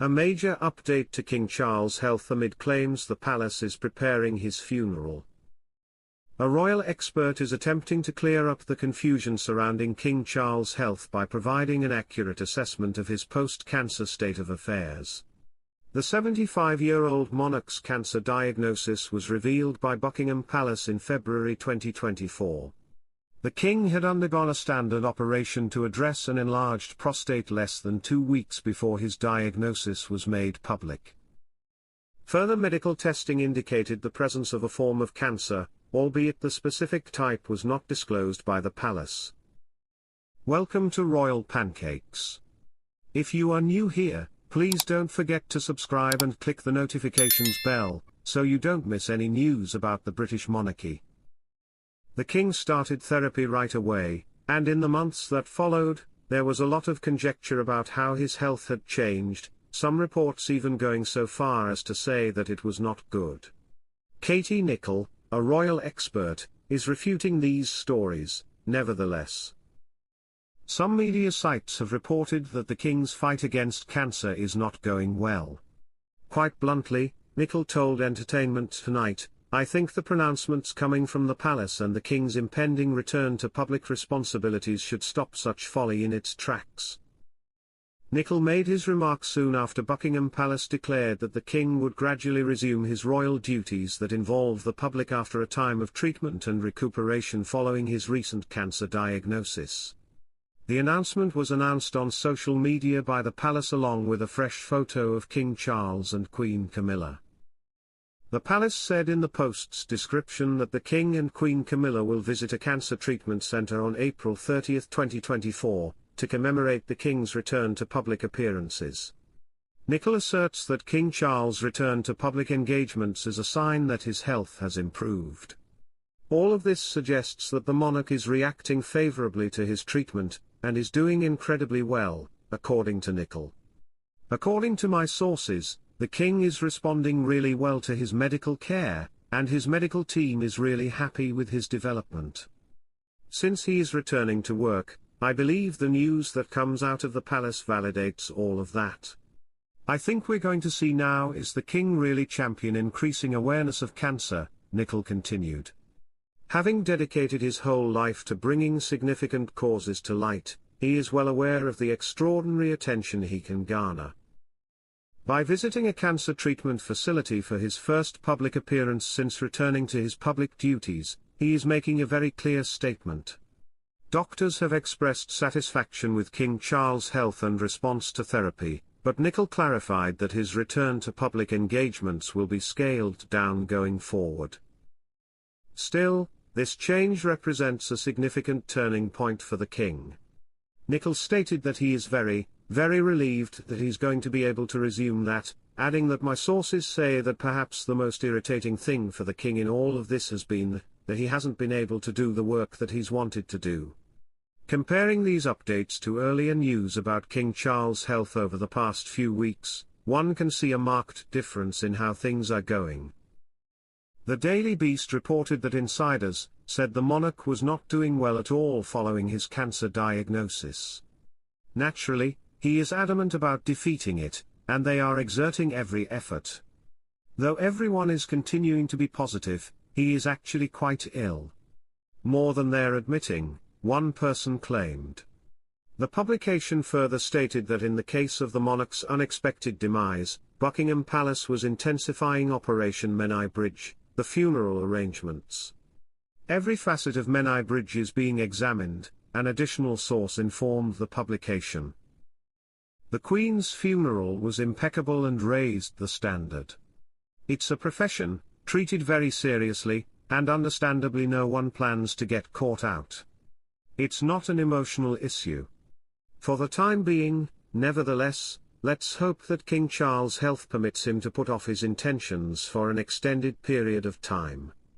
A major update to King Charles' health amid claims the palace is preparing his funeral. A royal expert is attempting to clear up the confusion surrounding King Charles' health by providing an accurate assessment of his post-cancer state of affairs. The 75-year-old monarch's cancer diagnosis was revealed by Buckingham Palace in February 2024. The king had undergone a standard operation to address an enlarged prostate less than 2 weeks before his diagnosis was made public. Further medical testing indicated the presence of a form of cancer, albeit the specific type was not disclosed by the palace. Welcome to Royal Pancakes. If you are new here, please don't forget to subscribe and click the notifications bell, so you don't miss any news about the British monarchy. The king started therapy right away, and in the months that followed, there was a lot of conjecture about how his health had changed, some reports even going so far as to say that it was not good. Katie Nicholl, a royal expert, is refuting these stories, nevertheless. Some media sites have reported that the king's fight against cancer is not going well. Quite bluntly, Nicholl told Entertainment Tonight, "I think the pronouncements coming from the palace and the king's impending return to public responsibilities should stop such folly in its tracks." Nicholl made his remarks soon after Buckingham Palace declared that the king would gradually resume his royal duties that involve the public after a time of treatment and recuperation following his recent cancer diagnosis. The announcement was announced on social media by the palace along with a fresh photo of King Charles and Queen Camilla. The palace said in the post's description that the King and Queen Camilla will visit a cancer treatment center on April 30, 2024, to commemorate the King's return to public appearances. Nicholl asserts that King Charles' return to public engagements is a sign that his health has improved. All of this suggests that the monarch is reacting favorably to his treatment, and is doing incredibly well, according to Nicholl. "According to my sources, the king is responding really well to his medical care, and his medical team is really happy with his development. Since he is returning to work, I believe the news that comes out of the palace validates all of that. I think we're going to see now is the king really champion increasing awareness of cancer," Nicholl continued. Having dedicated his whole life to bringing significant causes to light, he is well aware of the extraordinary attention he can garner. By visiting a cancer treatment facility for his first public appearance since returning to his public duties, he is making a very clear statement. Doctors have expressed satisfaction with King Charles' health and response to therapy, but Nicholl clarified that his return to public engagements will be scaled down going forward. Still, this change represents a significant turning point for the king. Nicholl stated that he is very, very relieved that he's going to be able to resume that, adding that my sources say that perhaps the most irritating thing for the king in all of this has been that he hasn't been able to do the work that he's wanted to do. Comparing these updates to earlier news about King Charles' health over the past few weeks, one can see a marked difference in how things are going. The Daily Beast reported that insiders said the monarch was not doing well at all following his cancer diagnosis. Naturally, he is adamant about defeating it, and they are exerting every effort. Though everyone is continuing to be positive, he is actually quite ill. More than they're admitting, one person claimed. The publication further stated that in the case of the monarch's unexpected demise, Buckingham Palace was intensifying Operation Menai Bridge, the funeral arrangements. Every facet of Menai Bridge is being examined, an additional source informed the publication. The Queen's funeral was impeccable and raised the standard. It's a profession, treated very seriously, and understandably no one plans to get caught out. It's not an emotional issue. For the time being, nevertheless, let's hope that King Charles' health permits him to put off his intentions for an extended period of time.